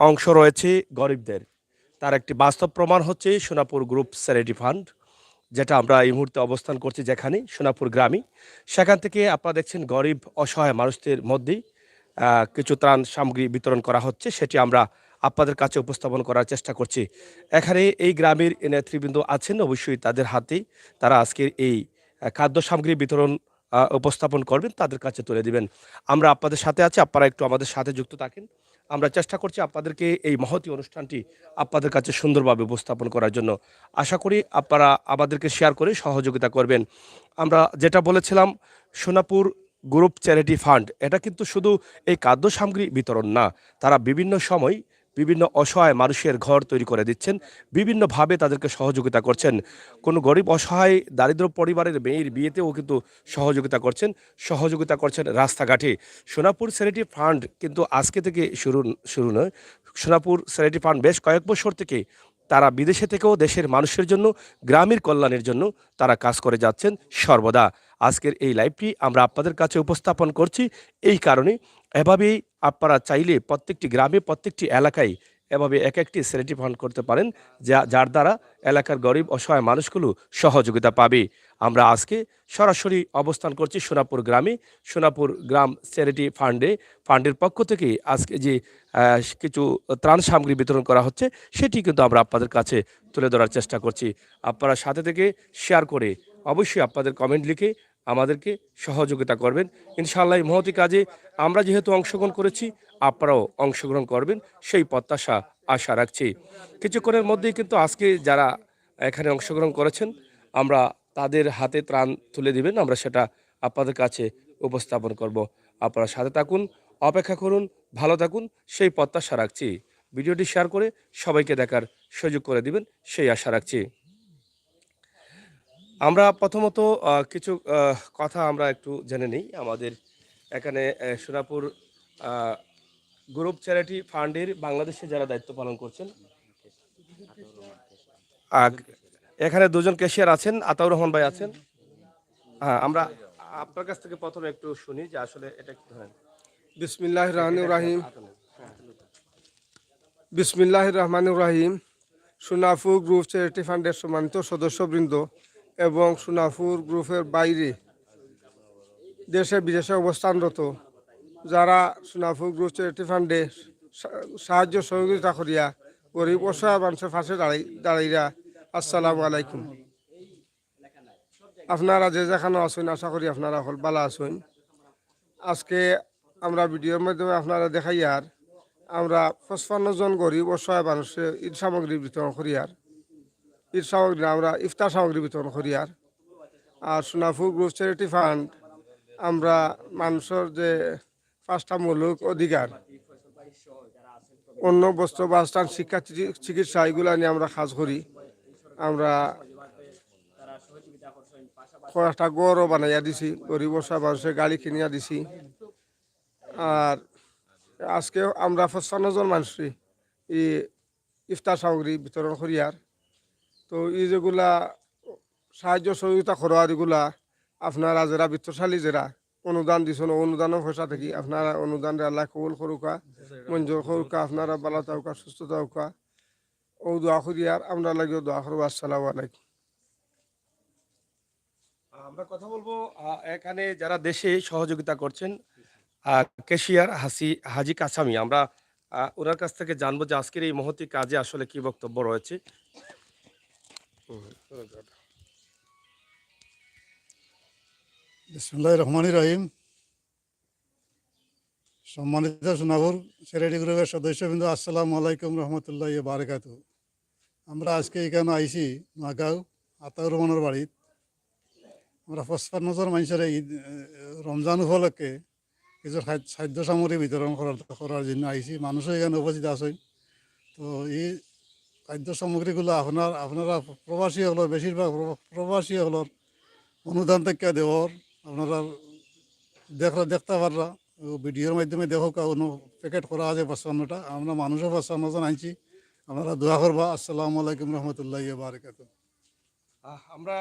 অংশ রয়েছে গরিবদের। তার একটি বাস্তব প্রমাণ হচ্ছে সোনাপুর গ্রুপ চ্যারিটি ফান্ড, যেটা আমরা এই মুহূর্তে অবস্থান করছি যেখানে সোনাপুর গ্রামে। সেখান থেকে আপনারা দেখছেন গরিব অসহায় মানুষদের মধ্যেই কিছু ত্রাণ সামগ্রী বিতরণ করা হচ্ছে, সেটি আমরা আপনাদের কাছে উপস্থাপন করার চেষ্টা করছি। এখানে এই গ্রামের নেতৃবৃন্দ আছেন, অবশ্যই তাদের হাতে তারা আজকের এই খাদ্য সামগ্রী বিতরণ উপস্থাপন করবেন, তাদের কাছে তুলে দিবেন। আমরা আপনাদের সাথে আছি, আপনারা একটু আমাদের সাথে যুক্ত থাকেন। আমরা চেষ্টা করছি আপনাদেরকে এই মহতী অনুষ্ঠানটি আপনাদের কাছে সুন্দরভাবে উপস্থাপন করার জন্য। আশা করি আপনারা আমাদেরকে শেয়ার করে সহযোগিতা করবেন। আমরা যেটা বলেছিলাম, সোনাপুর গ্রুপ চ্যারিটি ফান্ড এটা কিন্তু শুধু এই খাদ্য সামগ্রী বিতরণ না, তারা বিভিন্ন সময় বিভিন্ন অসহায় মানুষের ঘর তৈরি করে দিচ্ছেন, বিভিন্নভাবে তাদেরকে সহযোগিতা করছেন। কোনো গরিব অসহায় দারিদ্র পরিবারের মেয়ের বিয়েতেও কিন্তু সহযোগিতা করছেন রাস্তাঘাটে। সোনাপুর চ্যারিটি ফান্ড কিন্তু আজকে থেকে শুরু নয়। সোনাপুর চ্যারিটি ফান্ড বেশ কয়েক বছর থেকে তারা বিদেশে থেকেও দেশের মানুষের জন্য, গ্রামের কল্যাণের জন্য তারা কাজ করে যাচ্ছেন সর্বদা। আজকের এই লাইভটি আমরা আপনাদের কাছে উপস্থাপন করছি এই কারণে, এভাবেই আপনারা চাইলে প্রত্যেকটি গ্রামে, প্রত্যেকটি এলাকায় এভাবে এক একটি চ্যারিটি ফান্ড করতে পারেন, যার দ্বারা এলাকার গরিব অসহায় মানুষগুলো সহযোগিতা পাবে। আমরা আজকে সরাসরি অবস্থান করছি সোনাপুর গ্রামে। সোনাপুর গ্রাম চ্যারিটি ফান্ডের পক্ষ থেকে আজকে যে কিছু ত্রাণ সামগ্রী বিতরণ করা হচ্ছে, সেটি কিন্তু আমরা আপনাদের কাছে তুলে ধরার চেষ্টা করছি। আপনারা সাথে থেকে শেয়ার করে অবশ্যই আপনাদের কমেন্ট লিখে আমাদেরকে সহযোগিতা করবেন। ইনশাআল্লাহ এই মহতী কাজে আমরা যেহেতু অংশগ্রহণ করেছি, আপনারাও অংশগ্রহণ করবেন সেই প্রত্যাশা আশা রাখছি। কিছুক্ষণের মধ্যেই কিন্তু আজকে যারা এখানে অংশগ্রহণ করেছেন, আমরা তাদের হাতে ত্রাণ তুলে দিবেন, আমরা সেটা আপনাদের কাছে উপস্থাপন করব। আপনারা সাথে থাকুন, অপেক্ষা করুন, ভালো থাকুন সেই প্রত্যাশা রাখছি। ভিডিওটি শেয়ার করে সবাইকে দেখার সুযোগ করে দিবেন সেই আশা রাখছি। আমরা প্রথমত কিছু কথা আমরা একটু জেনে নিই। আমাদের এখানে সোনাপুর গ্রুপ চ্যারিটি ফান্ডের বাংলাদেশে যারা দায়িত্ব পালন করছেন, আহ, এখানে দুজন ক্যাশিয়ার আছেন, আতাউর রহমান ভাই আছেন। হ্যাঁ, আমরা আপনার কাছ থেকে প্রথমে একটু শুনি যে আসলে এটা কি ধরেন। বিসমিল্লাহির রহমানির রহিম। বিসমিল্লাহির রহমানির রহিম। সোনাপুর গ্রুপ চ্যারিটি ফান্ডের সম্মানিত সদস্যবৃন্দ এবং সোনাপুর গ্রুপের বাইরে দেশে বিদেশে অবস্থানরত যারা সোনাপুর গ্রুপ চ্যারিটি ফান্ডে সাহায্য সহযোগিতা করিয়া গরিব অসহায় মানুষের পাশে দাঁড়াইয়া আসসালামু আলাইকুম। আপনারা যে যেখানে আছেন আশা করি আপনারা হল ভালো আছেন। আজকে আমরা ভিডিওর মাধ্যমে আপনারা দেখাইয়ার আমরা 55 জন গরিব অসহায় মানুষের ঈদ সামগ্রী বিতরণ করিয়ার আমরা ইফতার সামগ্রী বিতরণ করিয়ার। আর সোনাপুর গ্রুপ চ্যারিটি ফান্ড আমরা মানুষের যে 5টা মৌলিক অধিকার, অন্য বস্ত্র, বাসস্থান, শিক্ষা, চিকিৎসা এগুলা নিয়ে আমরা কাজ করি। আমরা কয়েকটা গড়ও বানাইয়া দিছি, গরিব অসহায় মানুষের গাড়ি কিনিয়া দিছি। আর আজকে আমরা 55 জন মানুষই এই ইফতার সামগ্রী বিতরণ করিয়ার। তো এই যেগুলা সাহায্য সহযোগিতা করার এগুলা আপনারা যারা বিত্তশালী যারা অনুদান দিচ্ছেন, অনুদানের পয়সা থেকে আপনারা অনুদান আল্লাহ কবুল করুকা, মঞ্জুর করুকা, আপনারা ভালো থাকুকা, সুস্থ থাকুকা ও দোয়া করিয়ার আমরা লাগিও দোয়া করবো। আসসালামু আলাইকুম। আমরা কথা বলবো এখানে যারা দেশে সহযোগিতা করছেন, ক্যাশিয়ার হাজি কাসামি, আমরা ওনার কাছ থেকে জানবো যে আজকের এই মহতী কাজে আসলে কি বক্তব্য রয়েছে। বিসমিল্লাহির রহমানির রহিম। সম্মানিত সোনাপুর চ্যারিটি গ্রুপের সদস্যবৃন্দ, আসসালামু আলাইকুম রহমতুল্লাহ বারাকাত। আমরা আজকে এখানে আইছি নগাঁও আতাউর রহমানের বাড়িত। আমরা 55 জন মানুষের ঈদ রমজান উপলক্ষে কিছু খাদ্য সামগ্রী বিতরণ করার জন্য আইছি। মানুষও এখানে উপস্থিত আছেন। তো এই খাদ্য সামগ্রীগুলো আপনারা প্রবাসী হল, বেশিরভাগ প্রবাসী হলর অনুদান থেকে দেওয়ার আপনারা দেখতে পাররা। ভিডিওর মাধ্যমে দেখো কোনো প্যাকেট করা আছে 55টা। আমরা মানুষও 55 জন আনছি, আপনারা দোয়া করবা। আসসালামু আলাইকুম রহমতুল্লাহ বারাকাত। আমরা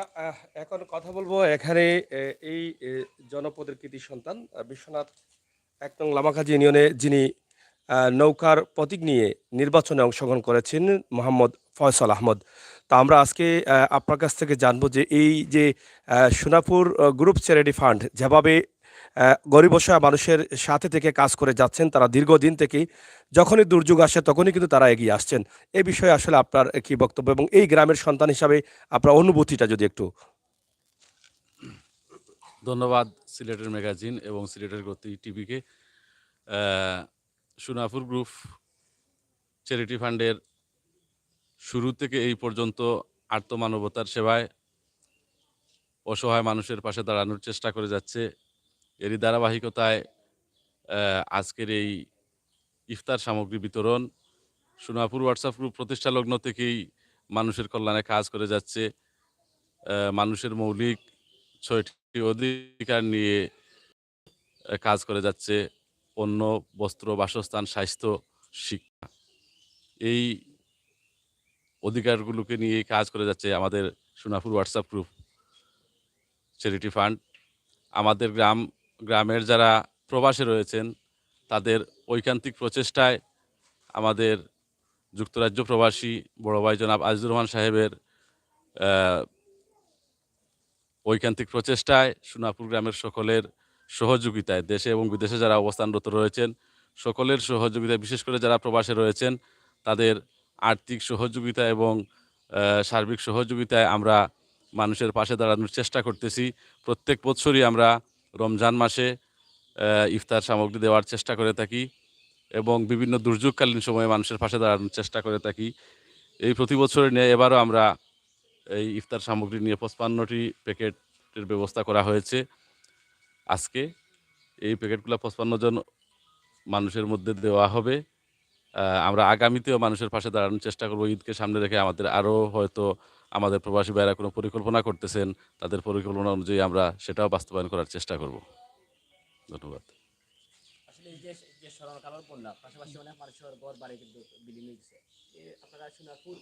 এখন কথা বলবো এখানে এই জনপদের কৃতি সন্তান বিশ্বনাথ 1 নং লামাকাজি ইউনিয়নে যিনি নৌকার প্রতীক নিয়ে নির্বাচনে অংশগ্রহণ করেছেন মোহাম্মদ ফয়সাল আহমদ। তা আমরা আজকে আপনার কাছ থেকে জানবো যে এই যে সোনাপুর গ্রুপ চ্যারিটি ফান্ড যেভাবে গরিব অসহায় মানুষের সাথে থেকে কাজ করে যাচ্ছেন, তারা দীর্ঘদিন থেকেই যখনই দুর্যোগ আসে তখনই কিন্তু তারা এগিয়ে আসছেন। এই বিষয়ে আসলে আপনার কি বক্তব্য এবং এই গ্রামের সন্তান হিসাবে আপনার অনুভূতিটা যদি একটু। ধন্যবাদ সিলেটের ম্যাগাজিন এবং সিলেটের গতি টিভিকে। সোনাপুর গ্রুপ চ্যারিটি ফান্ডের শুরু থেকে এই পর্যন্ত আর্তমানবতার সেবায় অসহায় মানুষের পাশে দাঁড়ানোর চেষ্টা করে যাচ্ছে। এরই ধারাবাহিকতায় আজকের এই ইফতার সামগ্রী বিতরণ। সোনাপুর হোয়াটসঅ্যাপ গ্রুপ প্রতিষ্ঠা লগ্ন থেকেই মানুষের কল্যাণে কাজ করে যাচ্ছে। মানুষের মৌলিক ৬টি অধিকার নিয়ে কাজ করে যাচ্ছে: অন্ন, বস্ত্র, বাসস্থান, স্বাস্থ্য, শিক্ষা। এই অধিকারগুলোকে নিয়ে কাজ করে যাচ্ছে আমাদের Sonapur WhatsApp group charity fund. আমাদের গ্রামের যারা প্রবাসে রয়েছেন তাদের ঐকান্তিক প্রচেষ্টায় আমাদের যুক্তরাজ্য প্রবাসী বড় ভাই জনাব আজিজুর রহমান সাহেবের ঐকান্তিক প্রচেষ্টায় সোনাপুর গ্রামের সকলের সহযোগিতায়, দেশে এবং বিদেশে যারা অবস্থানরত রয়েছেন সকলের সহযোগিতায়, বিশেষ করে যারা প্রবাসে রয়েছেন তাদের আর্থিক সহযোগিতা এবং সার্বিক সহযোগিতায় আমরা মানুষের পাশে দাঁড়ানোর চেষ্টা করতেছি। প্রত্যেক বছরই আমরা রমজান মাসে ইফতার সামগ্রী দেওয়ার চেষ্টা করে থাকি এবং বিভিন্ন দুর্যোগকালীন সময়ে মানুষের পাশে দাঁড়ানোর চেষ্টা করে থাকি। এই প্রতি বছরের নিয়ে এবারও আমরা এই ইফতার সামগ্রী নিয়ে 55টি প্যাকেটের ব্যবস্থা করা হয়েছে। আজকে এই প্যাকেটগুলো 55 জন মানুষের মধ্যে দেওয়া হবে। আমরা আগামীতেও মানুষের পাশে দাঁড়ানোর চেষ্টা করব। ঈদকে সামনে রেখে আমাদের আরও হয়তো আমাদের প্রবাসী ভাইরা কোনো পরিকল্পনা করতেছেন, তাদের পরিকল্পনা অনুযায়ী আমরা সেটাও বাস্তবায়ন করার চেষ্টা করব। ধন্যবাদ। আসলে এই যে যে স্মরণকালের বন্যা পাশাপাশি অনেক মানুষের ঘর বাড়ি কিন্তু বিলীন হয়ে গেছে। আপনারা সোনাপুর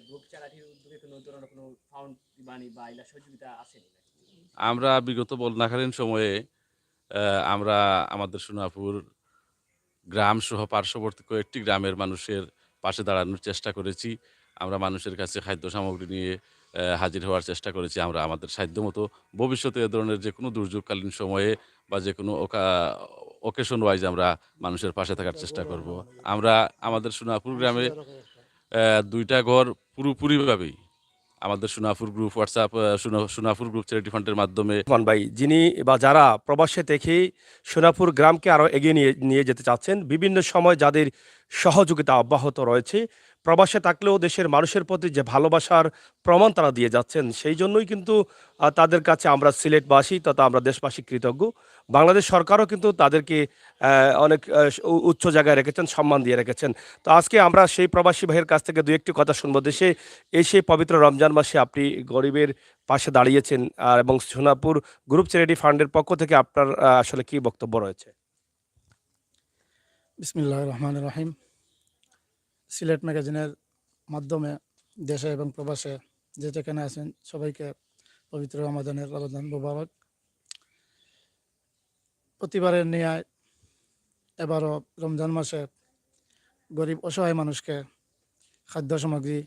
গ্রুপ চ্যারিটির উদ্যোগে কোনো ধরনের কোনো ফাউন্ড দিবানি বা ইলা সহযোগিতা আছে নাকি? আমরা বিগত বন্যাকালীন সময়ে আমরা আমাদের সোনাপুর গ্রাম সহ পার্শ্ববর্তী কয়েকটি গ্রামের মানুষের পাশে দাঁড়ানোর চেষ্টা করেছি। আমরা মানুষের কাছে খাদ্য সামগ্রী নিয়ে হাজির হওয়ার চেষ্টা করেছি। আমরা আমাদের সাধ্যমতো ভবিষ্যতে এ ধরনের যে কোনো দুর্যোগকালীন সময়ে বা যে কোনো অকেশন ওয়াইজ আমরা মানুষের পাশে থাকার চেষ্টা করব। আমরা আমাদের সোনাপুর গ্রামে 2টা ঘর পুরোপুরিভাবেই আমাদের Sonapur group WhatsApp Sonapur group charity ফান্ডের মাধ্যমে। রহমান ভাই, যিনি বা যারা প্রবাসে থেকে সোনাপুর গ্রামকে আরও এগিয়ে নিয়ে নিয়ে যেতে চাচ্ছেন, বিভিন্ন সময় যাদের সহযোগিতা অব্যাহত রয়েছে, প্রবাসে থাকলেও দেশের মানুষের প্রতি যে ভালোবাসার প্রমাণ তারা দিয়ে যাচ্ছেন, সেই জন্যই কিন্তু তাদের কাছে আমরা সিলেটবাসী তথা আমরা দেশবাসী কৃতজ্ঞ। বাংলাদেশ সরকারও কিন্তু তাদেরকে অনেক উচ্চ জায়গায় রেখেছেন, সম্মান দিয়ে রেখেছেন। তো আজকে আমরা সেই প্রবাসী ভাইয়ের কাছ থেকে দু একটি কথা শুনবো। দেশে এসে পবিত্র রমজান মাসে আপনি গরিবের পাশে দাঁড়িয়েছেন, এবং সোনাপুর গ্রুপ চ্যারিটি ফান্ডের পক্ষ থেকে আপনার আসলে কি বক্তব্য রয়েছে? বিসমিল্লাহির রহমানির রহিম। সিলেট ম্যাগাজিনের মাধ্যমে দেশে এবং প্রবাসে যে যেখানে আছেন সবাইকে পবিত্র রমাদানের রমাদান মোবারক। প্রতিবারের ন্যায় এবারও রমজান মাসে গরিব অসহায় মানুষকে খাদ্য সামগ্রী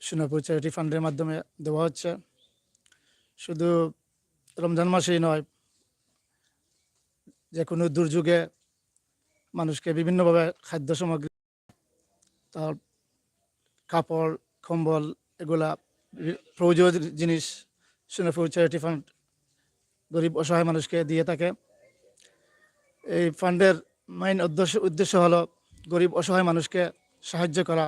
সোনাপুর চ্যারিটি ফান্ডের মাধ্যমে দেওয়া হচ্ছে। শুধু রমজান মাসেই নয়, যে কোনো দুর্যোগে মানুষকে বিভিন্নভাবে খাদ্য সামগ্রী, তার কাপড়, কম্বল, এগুলা প্রয়োজনীয় জিনিস সোনাপুর চ্যারিটি ফান্ড গরিব অসহায় মানুষকে দিয়ে থাকে। এই ফান্ডের মেইন উদ্দেশ্য হলো গরিব অসহায় মানুষকে সাহায্য করা।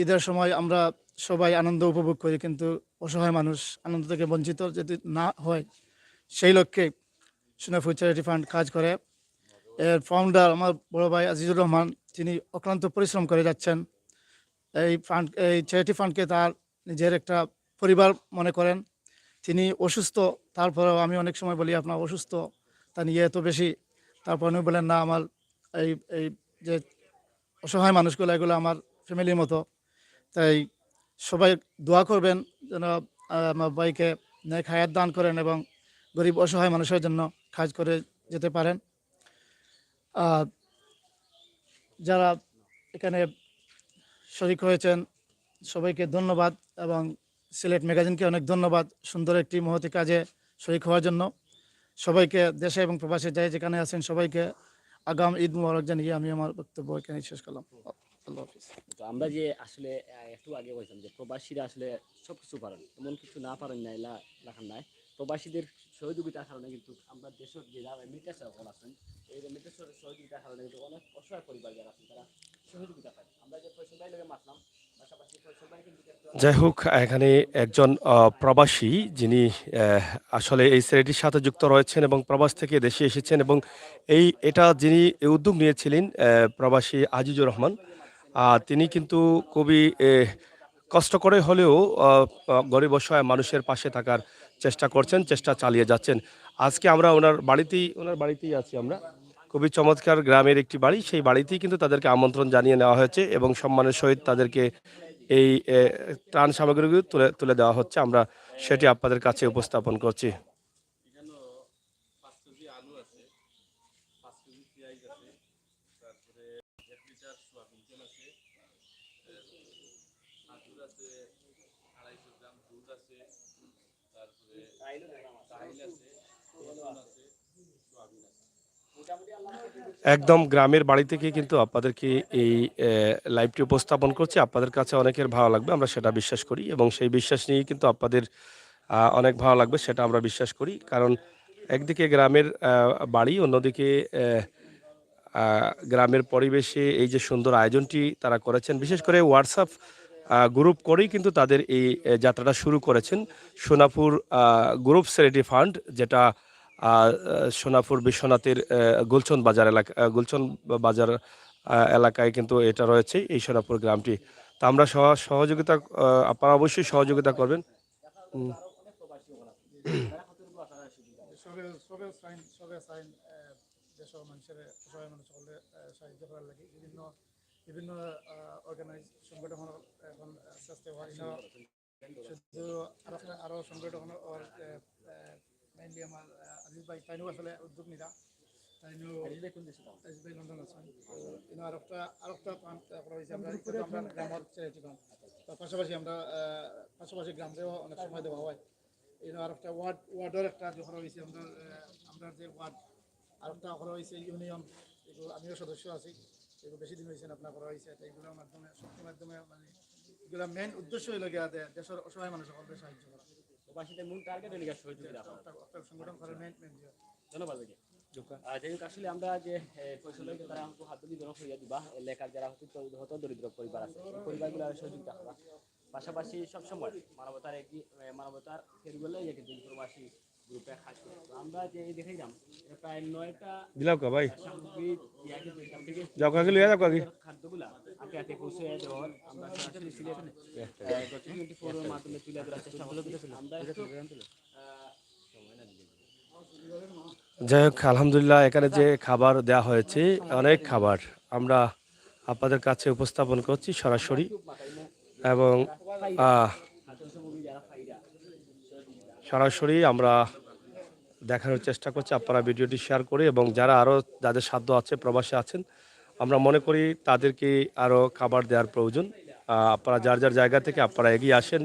ঈদের সময় আমরা সবাই আনন্দ উপভোগ করি, কিন্তু অসহায় মানুষ আনন্দ থেকে বঞ্চিত যদি না হয়, সেই লক্ষ্যে সোনাপুর চ্যারিটি ফান্ড কাজ করে। এর ফাউন্ডার আমার বড় ভাই আজিজুর রহমান, তিনি অক্লান্ত পরিশ্রম করে যাচ্ছেন। এই চ্যারিটি ফান্ডকে তার নিজের একটা পরিবার মনে করেন। তিনি অসুস্থ, তারপরেও আমি অনেক সময় বলি আপনার অসুস্থ, তা নিয়ে এত বেশি, তারপর উনি বলেন না, আমার এই এই যে অসহায় মানুষগুলো এগুলো আমার ফ্যামিলির মতো। তাই সবাই দোয়া করবেন যেন আমার ভাইকে নেক হায়াত দান করেন এবং গরিব অসহায় মানুষের জন্য কাজ করে যেতে পারেন। আহ, যারা এখানে শরিক হয়েছেন সবাইকে ধন্যবাদ এবং সিলেট ম্যাগাজিনকে অনেক ধন্যবাদ সুন্দর একটি মহতি কাজে শরিক হওয়ার জন্য। সবাইকে দেশে এবং প্রবাসে যাই যেখানে আছেন সবাইকে আগাম ঈদ মুবারক জানিয়ে আমি আমার বক্তব্য এখানে শেষ করলাম। আল্লাহ হাফিজ। তো আমরা যে আসলে একটু আগে বলছিলাম যে প্রবাসীরা আসলে সবকিছু পারেন, এমন কিছু না পারেন না লেখার নাই। প্রবাসীদের সহযোগিতার কারণে কিন্তু আমরা দেশের যে যারা রেমিটেন্স সকল আছেন এই রেমিটেন্সের সহযোগিতার কারণে কিন্তু অনেক অসহায় পরিবার যারা আছেন তারা সহযোগিতা পায়। আমরা যে ফয়সল ভাই লোকে মাতলাম, পাশাপাশি ফয়সল ভাই কিন্তু যাই হোক, এখানে একজন প্রবাসী যিনি আসলে এই ছেলেটির সাথে যুক্ত রয়েছেন এবং প্রবাস থেকে দেশে এসেছেন এবং এটা যিনি এই উদ্যোগ নিয়েছিলেন প্রবাসী আজিজুর রহমান, তিনি কিন্তু খুবই কষ্ট করে হলেও গরিব অসহায় মানুষের পাশে থাকার চেষ্টা করছেন, চেষ্টা চালিয়ে যাচ্ছেন। আজকে আমরা ওনার বাড়িতেই আছি আমরা। খুবই চমৎকার গ্রামের একটি বাড়ি, সেই বাড়িতেই কিন্তু তাদেরকে আমন্ত্রণ জানিয়ে নেওয়া হয়েছে এবং সম্মানের সহিত তাদেরকে এই ত্রাণ সামগ্রীগুলো তুলে তুলে দেওয়া হচ্ছে। আমরা সেটি আপনাদের কাছে উপস্থাপন করছি। এখানেও 5 কেজি আলু আছে, 5 কেজি পেঁয়াজ আছে, তারপরে 1 লিটার সোয়াবিন তেল আছে, আদুর আছে 250 গ্রাম, দুধ আছে, তারপরে চাইল আছে, রসুন আছে, সোয়াবিন আছে। একদম গ্রামের বাড়ি থেকে কিন্তু আপনাদেরকে এই লাইভটি উপস্থাপন করছি। আপনাদের কাছে অনেকের ভালো লাগবে, আমরা সেটা বিশ্বাস করি এবং সেই বিশ্বাস নিয়েই কিন্তু আপনাদের অনেক ভালো লাগবে সেটা আমরা বিশ্বাস করি। কারণ একদিকে গ্রামের বাড়ি, অন্যদিকে গ্রামের পরিবেশে এই যে সুন্দর আয়োজনটি তারা করেছেন, বিশেষ করে হোয়াটসঅ্যাপ গ্রুপ করেই কিন্তু তাদের এই যাত্রাটা শুরু করেছেন। সোনাপুর গ্রুপ চ্যারিটি ফান্ড, যেটা সোনাপুর বিশ্বনাথের গুলশন বাজার এলাকায় কিন্তু এটা রয়েছে, এই সোনাপুর গ্রামটি। তা আমরা সহযোগিতা, আপনারা অবশ্যই সহযোগিতা করবেন। দেশের মানুষের অসহায় মানুষ সকলে সাহায্য করার লাগে বিভিন্ন বিভিন্ন অর্গানাইজ সংগঠন এখন আস্তে আস্তে শুধু আরো সংগঠন মেইনলি আমার আজিজ ভাই তাইনও আসলে উদ্যোগ নিরা তাইনও লন্ডন আছেন। আরেকটা করা হয়েছে আমরা গ্রামের চ্যারিটি ফান্ড, তার পাশাপাশি গ্রামকেও অনেক সময় দেওয়া হয়। আরেকটা ওয়ার্ডের একটা করা হয়েছে আমরা যে ওয়ার্ড আরেকটা করা হয়েছে ইউনিয়ন, এগুলো আমিও সদস্য আছি, এগুলো বেশি দিন হয়েছে আপনার করা হয়েছে। এগুলোর মাধ্যমে শক্তির মাধ্যমে মানে এগুলো মেন উদ্দেশ্য হইল গিয়া দেশের অসহায় মানুষ সকলকে সাহায্য করা। প্রবাসীদের মূল টার্গেট হলো সহযোগিতা। সংগঠন করে মেন ধন্যবাদ ভাই। যাই হোক, আসলে আমরা যে ফয়সল ভাইকে তারা আমাকে হাত বিতরণ করিয়া দিবা এলাকার যারা হত দরিদ্র পরিবার আছে এই পরিবারগুলো সহযোগিতা করা, পাশাপাশি সবসময় মানবতার ফেরগুলো কিন্তু প্রবাসী গ্রুপে কাজ করে। আমরা যে দেখাইলাম প্রায় 9টা ভাই সামগ্রী এখান থেকে খাদ্যগুলা আগে আগে পৌঁছে দেওয়ার আমরা সরাসরি সিলেটের মাধ্যমে তুলে ধরার চেষ্টা করছি। আমরা একটু যাই হোক, আলহামদুলিল্লাহ, এখানে যে খাবার দেওয়া হয়েছে অনেক খাবার আমরা আপনাদের কাছে উপস্থাপন করছি সরাসরি এবং সরাসরি আমরা দেখানোর চেষ্টা করছি। আপনারা ভিডিওটি শেয়ার করে এবং যারা আরও যাদের সাধ্য আছে প্রবাসে আছেন, আমরা মনে করি তাদেরকে আরও খাবার দেওয়ার প্রয়োজন। আপনারা যার যার জায়গা থেকে আপনারা এগিয়ে আসেন।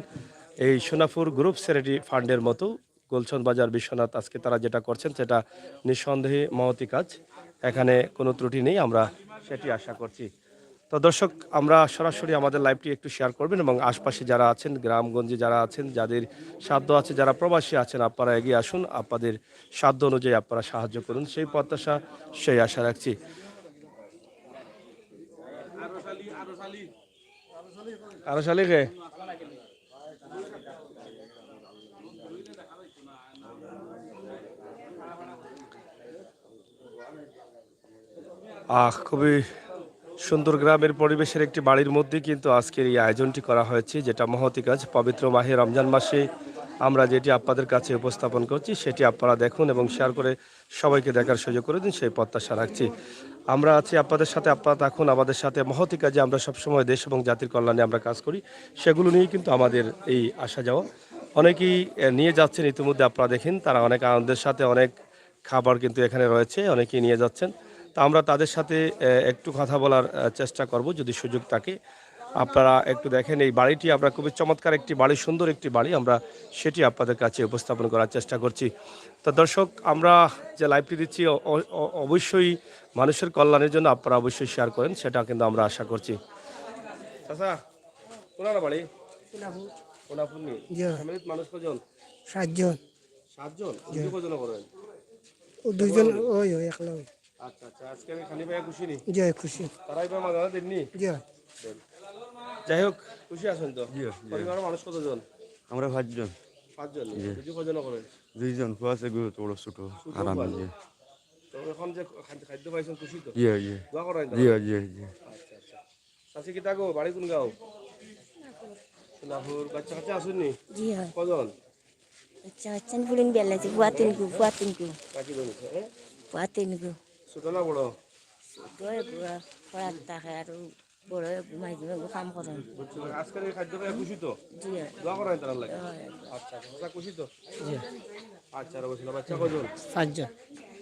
এই সোনাপুর গ্রুপ চ্যারিটি ফান্ডের মতো গুলশন বাজার বিশ্বনাথ আজকে তারা যেটা করছেন সেটা নিঃসন্দেহে মহতি কাজ, এখানে কোনো ত্রুটি নেই, আমরা সেটি আশা করছি। তো দর্শক, আমরা সরাসরি আমাদের লাইভটি একটু শেয়ার করবেন এবং আশপাশে যারা আছেন, গ্রামগঞ্জে যারা আছেন, যাদের সাধ্য আছে, যারা প্রবাসী আছেন, আপনারা এগিয়ে আসুন, আপনাদের সাধ্য অনুযায়ী আপনারা সাহায্য করুন, সেই প্রত্যাশা, সেই আশা রাখছি। আরো শালিকে খুবই সুন্দর গ্রামের পরিবেশের একটি বাড়ির মধ্যে কিন্তু আজকের এই আয়োজনটি করা হয়েছে, যেটা মহতি কাজ। পবিত্র মাহে রমজান মাসে আমরা যেটি আপনাদের কাছে উপস্থাপন করছি সেটি আপনারা দেখুন এবং শেয়ার করে সবাইকে দেখার সুযোগ করে দিন, সেই প্রত্যাশা রাখছি। আমরা আছি আপনাদের সাথে, আপনারা থাকুন আমাদের সাথে। মহতি কাজে আমরা সবসময় দেশ এবং জাতির কল্যাণে আমরা কাজ করি, সেগুলো নিয়েই কিন্তু আমাদের এই আসা যাওয়া। অনেকেই নিয়ে যাচ্ছেন ইতিমধ্যে, আপনারা দেখেন তারা অনেক আনন্দের সাথে অনেক খাবার কিন্তু এখানে রয়েছে, অনেকেই নিয়ে যাচ্ছেন। তা আমরা তাদের সাথে একটু কথা বলার চেষ্টা করব যদি সুযোগ থাকে। আপনারা একটু দেখেন এই বাড়িটি আমরা খুবই চমৎকার একটি বাড়ি, সুন্দর একটি বাড়ি, আমরা সেটি আপনাদের কাছে উপস্থাপন করার চেষ্টা করছি। তো দর্শক, আমরা যে লাইভটি দিচ্ছি অবশ্যই মানুষের কল্যাণের জন্য আপনারা অবশ্যই শেয়ার করেন, সেটা কিন্তু আমরা আশা করছি। আচ্ছা, কোনার বাড়ি কোনাপুর ফ্যামিলির মানুষ কজন? 7 জন। 7 জন? কজন করেন? ও 2 জন ওই একলা ওই। আচ্ছা আচ্ছা, আজকে আমি খালি ভাইয়া খুশি নি? জি খুশি। তারাই বা মাঝে দেননি? জি যাই হোক, খুশি আছেন তো? পরিবারের মানুষ কতজন? আমরা 5 জন। 5 জন? কজন করেন? 2 জন আছে গুরু বড় ছোট আরাম দিয়ে। তো এখন যে খাদ্য পাইছেন খুশি তো? ইয়ে ইয়ে দোয়া করেন? ইয়ে ইয়ে ইয়ে। আচ্ছা আচ্ছা। চাচি কি থাকো? বাড়ি কোন গাঁও? সোনাপুর। বাচ্চা কাচ্চা আসেননি? জি হয়। কজন? আচ্ছা আচ্ছা ফুলিন বেলাছি বুয়াতিনকু বাকি জমেছে, হ্যাঁ? বুয়াতিনকু ছোট না বড়? দয় বুয়া পড়াত থাকে আর বড় ঘুমাই ঘুমে কাম করেন। বুঝছো, আজকের এই খাদ্য পাইয়া খুশি তো? জি হয়। দোয়া করেন তারা লাগে? আচ্ছা আচ্ছা, খুশি তো? জি আচ্ছা, আর বলছিল বাচ্চা কজন? 5 জন।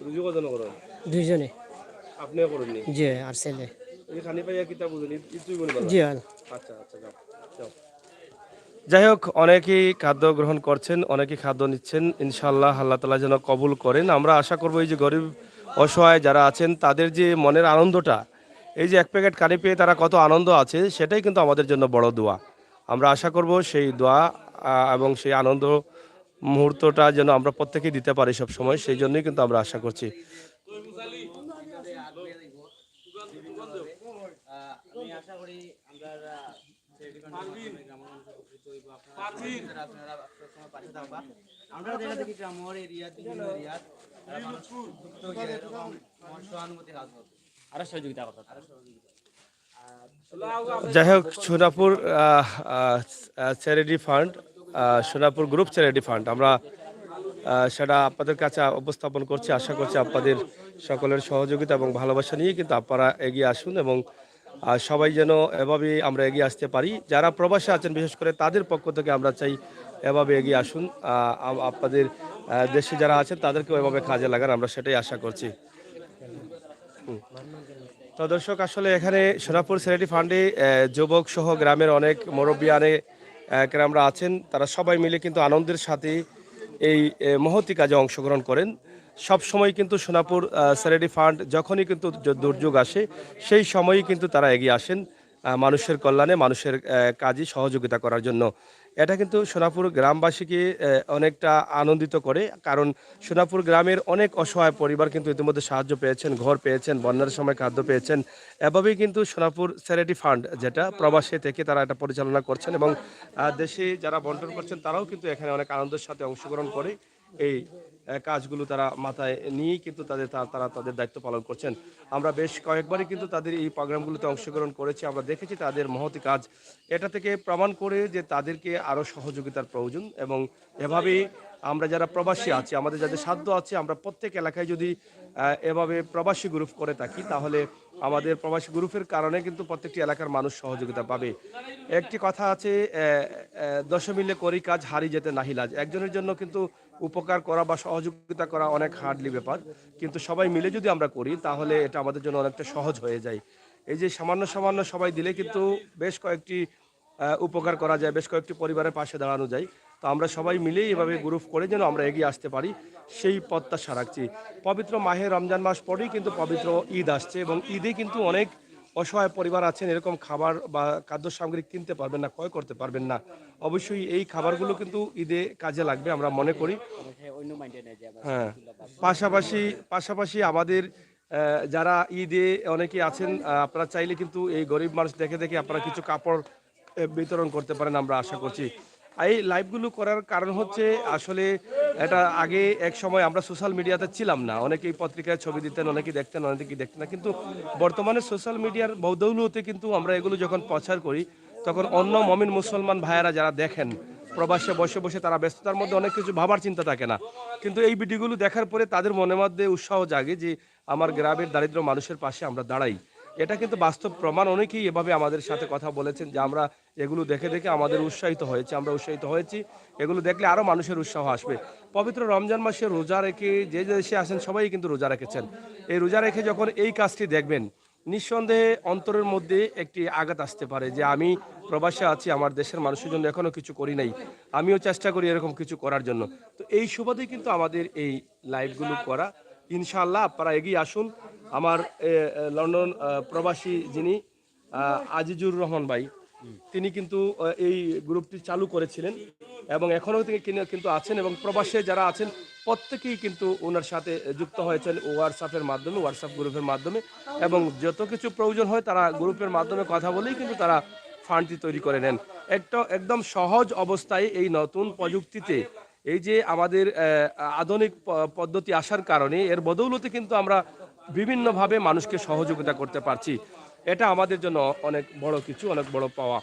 রুজু কজন করেন? 2 জনে। আপনিও করেননি? জি আর ছেলে। এই খানি পাইয়া কিতা বুঝেন? ইতুই বলবেন? জি হয়। আচ্ছা আচ্ছা, যাও যাও। যাই হোক, অনেকেই খাদ্য গ্রহণ করছেন, অনেকেই খাদ্য নিচ্ছেন। ইনশাআল্লাহ আল্লাহ তাআলা যেন কবুল করেন। আমরা আশা করব এই যে গরিব অসহায় যারা আছেন তাদের যে মনের আনন্দটা, এই যে 1 প্যাকেট কানি পেয়ে তারা কত আনন্দ আছে, সেটাই কিন্তু আমাদের জন্য বড় দোয়া। আমরা আশা করব সেই দোয়া এবং সেই আনন্দ মুহূর্তটা যেন আমরা প্রত্যেকেই দিতে পারি সব সময়, সেই জন্যই কিন্তু আমরা আশা করছি। আমি আশা করি আমরা আমরা দেখা দেখি গ্রামের এরিয়া বিভিন্ন এরিয়া সহানুভূতি কাজ করবে আরো সহযোগিতা করতে যাই হোক, Sonapur charity fund, Sonapur group charity fund, আমরা সেটা আপনাদের কাছে উপস্থাপন করছি। আশা করছি আপনাদের সকলের সহযোগিতা এবং ভালোবাসা নিয়ে কিন্তু আপনারা এগিয়ে আসুন এবং সবাই যেন এভাবেই আমরা এগিয়ে আসতে পারি। যারা প্রবাসে আছেন বিশেষ করে তাদের পক্ষ থেকে আমরা চাই এভাবে এগিয়ে আসুন। আপনাদের দেশে যারা আছেন তাদেরকেও এভাবে কাজে লাগান, আমরা সেটাই আশা করছি। তো দর্শক, আসলে এখানে সোনাপুর চ্যারিটি ফান্ডে যুবক সহ গ্রামের অনেক মুরব্বিয়ানে গ্রামরা আছেন, তারা সবাই মিলে কিন্তু আনন্দের সাথে এই মহতি কাজে অংশগ্রহণ করেন। সব সময় কিন্তু সোনাপুর চ্যারিটি ফান্ড যখনই কিন্তু দুর্যোগ আসে সেই সময়ই কিন্তু তারা এগিয়ে আসেন মানুষের কল্যাণে, মানুষের কাজে সহযোগিতা করার জন্য। এটা কিন্তু সোনাপুর গ্রামবাসীকে অনেকটা আনন্দিত করে, কারণ সোনাপুর গ্রামের অনেক অসহায় পরিবার কিন্তু ইতিমধ্যে সাহায্য পেয়েছেন, ঘর পেয়েছেন, বন্যার সময় খাদ্য পেয়েছেন। এভাবেই কিন্তু সোনাপুর চ্যারিটি ফান্ড, যেটা প্রবাসে থেকে তারা এটা পরিচালনা করছেন এবং দেশে যারা বন্টন করছেন তারাও কিন্তু এখানে অনেক আনন্দের সাথে অংশগ্রহণ করে এই কাজগুলো তারা মাথায় নিয়েই কিন্তু তারা তাদের দায়িত্ব পালন করছেন। আমরা বেশ কয়েকবারই কিন্তু তাদের এই প্রোগ্রামগুলোতে অংশগ্রহণ করেছি, আমরা দেখেছি তাদের মহতি কাজ। এটা থেকে প্রমাণ করে যে তাদেরকে আরও সহযোগিতার প্রয়োজন এবং এভাবেই আমরা যারা প্রবাসী আছি, আমাদের যাদের সাধ্য আছে, আমরা প্রত্যেক এলাকায় যদি এভাবে প্রবাসী গ্রুপ করে থাকি তাহলে আমাদের প্রবাসী গ্রুপের কারণে কিন্তু প্রত্যেকটি এলাকার মানুষ সহযোগিতা পাবে। একটি কথা আছে, 10 মিলে করি কাজ হারি যেতে নাহি লাজ। একজনের জন্য কিন্তু উপকার করা বা সহযোগিতা করা অনেক হার্ডলি ব্যাপার, কিন্তু সবাই মিলে যদি আমরা করি তাহলে এটা আমাদের জন্য অনেকটা সহজ হয়ে যায়। এই যে সামান্য সামান্য সবাই দিলে কিন্তু বেশ কয়েকটি উপকার করা যায়, বেশ কয়েকটি পরিবারের পাশে দাঁড়ানো যায়। তো আমরা সবাই মিলেই এভাবে গ্রুপ করে যেন আমরা এগিয়ে আসতে পারি সেই প্রত্যাশা রাখছি। পবিত্র মাহে রমজান মাস পরেই কিন্তু পবিত্র ঈদ আসছে এবং ঈদে কিন্তু অনেক অসহায় পরিবার আছেন, এরকম খাবার বা খাদ্য সামগ্রী কিনতে পারবেন না, ক্রয় করতে পারবেন না। অবশ্যই এই খাবারগুলো কিন্তু ঈদে কাজে লাগবে আমরা মনে করি। অন্য মাইন্ডে নেই যে হ্যাঁ, পাশাপাশি আমাদের যারা ঈদে অনেকে আছেন, আপনারা চাইলে কিন্তু এই গরিব মানুষ দেখে দেখে আপনারা কিছু কাপড় বিতরণ করতে পারেন, আমরা আশা করছি। এই লাইভগুলো করার কারণ হচ্ছে আসলে এটা আগে এক সময় আমরা সোশ্যাল মিডিয়াতে ছিলাম না, অনেকেই পত্রিকায় ছবি দিতেন, অনেকেই দেখতেন, অনেকেই দেখতেন না, কিন্তু বর্তমানে সোশ্যাল মিডিয়ার বদৌলতে কিন্তু আমরা এগুলো যখন প্রচার করি তখন অন্য মমিন মুসলমান ভাইয়েরা যারা দেখেন প্রবাসে বসে বসে তারা ব্যস্ততার মধ্যে অনেক কিছু ভাবার চিন্তা থাকে না, কিন্তু এই ভিডিওগুলো দেখার পরে তাদের মনের মধ্যে উৎসাহ জাগে যে আমার গ্রামের দারিদ্র মানুষের পাশে আমরা দাঁড়াই। এটা কিন্তু বাস্তব প্রমাণ। অনেকেই এভাবে আমাদের সাথে কথা বলেছেন যে আমরা এগুলো দেখে দেখে আমাদের উৎসাহিত হয়েছে, আমরা উৎসাহিত হয়েছি, এগুলো দেখলে আরও মানুষের উৎসাহ আসবে। পবিত্র রমজান মাসে রোজা রেখে যে দেশে আসেন সবাই কিন্তু রোজা রেখেছেন। এই রোজা রেখে যখন এই কাজটি দেখবেন, নিঃসন্দেহে অন্তরের মধ্যে একটি আঘাত আসতে পারে যে আমি প্রবাসে আছি, আমার দেশের মানুষের জন্য এখনো কিছু করি নাই, আমিও চেষ্টা করি এরকম কিছু করার জন্য। তো এই সুবাদেই কিন্তু আমাদের এই লাইভগুলো করা। ইনশাআল্লাহ আপনারা এগিয়ে আসুন। আমার লন্ডন প্রবাসী যিনি আজিজুর রহমান ভাই, তিনি কিন্তু এই গ্রুপটি চালু করেছিলেন এবং এখনও তিনি কিন্তু আছেন, এবং প্রবাসে যারা আছেন প্রত্যেকেই কিন্তু ওনার সাথে যুক্ত হয়েছেন হোয়াটসঅ্যাপের মাধ্যমে, হোয়াটসঅ্যাপ গ্রুপের মাধ্যমে, এবং যত কিছু প্রয়োজন হয় তারা গ্রুপের মাধ্যমে কথা বলেই কিন্তু তারা ফান্ডটি তৈরি করে নেন। একদম সহজ অবস্থায় এই নতুন প্রযুক্তিতে এই যে আমাদের আধুনিক পদ্ধতি আসার কারণে এর বদৌলতে কিন্তু আমরা বিভিন্নভাবে মানুষকে সহযোগিতা করতে পারছি। এটা আমাদের জন্য অনেক বড় কিছু, অনেক বড় পাওয়া।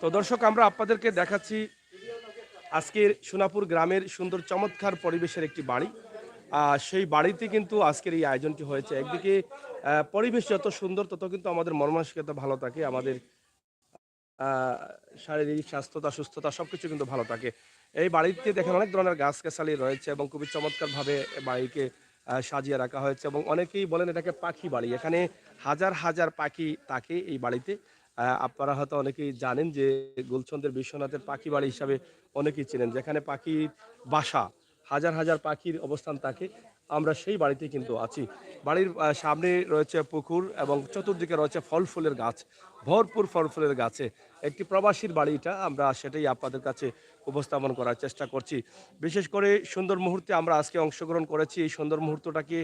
তো দর্শক, আমরা আপনাদেরকে দেখাচ্ছি আজকের সোনাপুর গ্রামের সুন্দর চমৎকার পরিবেশের একটি বাড়ি। সেই বাড়িতে কিন্তু আজকের এই আয়োজনটি হয়েছে। একদিকে পরিবেশ যত সুন্দর তত কিন্তু আমাদের মনমানসিকতা ভালো থাকে, আমাদের শারীরিক স্বাস্থ্যতা, সুস্থতা সবকিছু কিন্তু ভালো থাকে। এই বাড়িতে দেখেন অনেক ধরনের গাছগাছালি রয়েছে এবং খুবই চমৎকারভাবে বাড়িকে সাজিয়ে রাখা হয়েছে, এবং অনেকেই বলেন এটাকে পাখি বাড়ি। এখানে হাজার হাজার পাখি থাকে এই বাড়িতে। আপনারা হয়তো অনেকেই জানেন যে গুলচন্দের বিশ্বনাথের পাখি বাড়ি হিসাবে অনেকেই চেনেন, যেখানে পাখির বাসা, হাজার হাজার পাখির অবস্থান থাকে। আমরা সেই বাড়িতে কিন্তু আছি। বাড়ির সামনে রয়েছে পুকুর এবং চতুর্দিকে রয়েছে ফল ফুলের গাছ, ভরপুর ফল ফুলের গাছে। একটি প্রবাসীর বাড়িটা, আমরা সেটাই আপনাদের কাছে উপস্থাপন করার চেষ্টা করছি। বিশেষ করে সুন্দর মুহূর্তে আমরা আজকে অংশগ্রহণ করেছি। এই সুন্দর মুহূর্তটাকে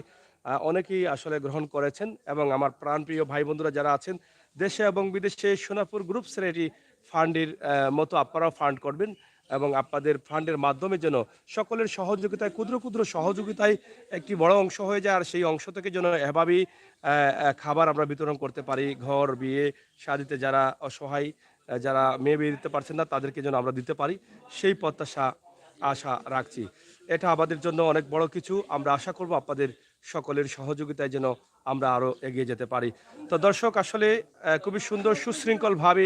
অনেকেই আসলে গ্রহণ করেছেন, এবং আমার প্রাণপ্রিয় ভাই বন্ধুরা যারা আছেন দেশে এবং বিদেশে, সোনাপুর গ্রুপ চ্যারিটি ফান্ডের মতো আপনারাও ফান্ড করবেন, এবং আপনাদের ফান্ডের মাধ্যমে যেন সকলের সহযোগিতায়, ক্ষুদ্র ক্ষুদ্র সহযোগিতায় একটি বড় অংশ হয়ে যায়, আর সেই অংশ থেকে যেন এভাবেই খাবার আমরা বিতরণ করতে পারি। ঘর, বিয়ে, শাদিতে যারা অসহায়, যারা মেয়ে বিয়ে দিতে পারছেন না, তাদেরকে যেন আমরা দিতে পারি, সেই প্রত্যাশা আশা রাখছি। এটা আমাদের জন্য অনেক বড় কিছু। আমরা আশা করব আপনাদের সকলের সহযোগিতায় যেন আমরা আরও এগিয়ে যেতে পারি। তো দর্শক, আসলে খুবই সুন্দর সুশৃঙ্খলভাবে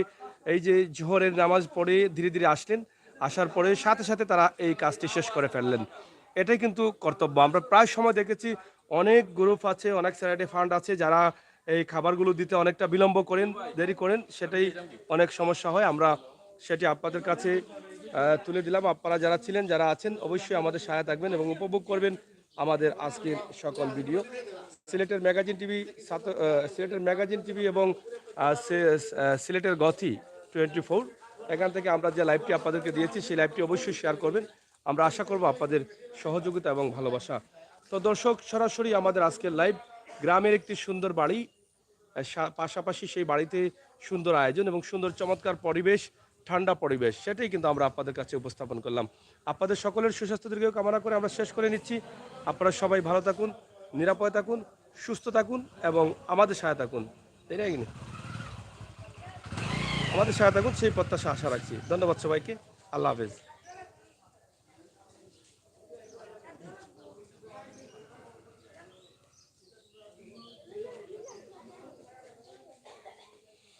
এই যে জোহরের নামাজ পড়ে ধীরে ধীরে আসলেন, আসার পরে সাথে সাথে তারা এই কাজটি শেষ করে ফেললেন। এটাই কিন্তু কর্তব্য। আমরা প্রায় সময় দেখেছি অনেক গ্রুপ আছে, অনেক চ্যারিটি ফান্ড আছে যারা এই খাবারগুলো দিতে অনেকটা বিলম্ব করেন, দেরি করেন, সেটাই অনেক সমস্যা হয়। আমরা সেটি আপনাদের কাছে তুলে দিলাম। আপনারা যারা ছিলেন, যারা আছেন, অবশ্যই আমাদের সহায়তা থাকবেন এবং উপভোগ করবেন আমাদের আজকের সকল ভিডিও। সিলেটের ম্যাগাজিন টিভি এবং সিলেটের গথি 24, এখান থেকে আমরা যে লাইভটি আপনাদেরকে দিয়েছি সেই লাইভটি অবশ্যই শেয়ার করবেন। আমরা আশা করব আপনাদের সহযোগিতা এবং ভালোবাসা। তো দর্শক, সরাসরি আমাদের আজকের লাইভ গ্রামের একটি সুন্দর বাড়ি, পাশাপাশি সেই বাড়িতে সুন্দর আয়োজন এবং সুন্দর চমৎকার পরিবেশ, ঠান্ডা পরিবেশ, সেটাই কিন্তু আমরা আপনাদের কাছে উপস্থাপন করলাম। আপনাদের সকলের সুস্বাস্থ্য দীর্ঘ কামনা করে আমরা শেষ করে নিচ্ছি। আপনারা সবাই ভালো থাকুন, নিরাপদে থাকুন, সুস্থ থাকুন এবং আমাদের সহায়তা থাকুন। এটাই কিনা আমাদের সহায়তা থাকুন, সেই প্রত্যাশা আশা রাখছি। ধন্যবাদ সবাইকে। আল্লাহ হাফেজ।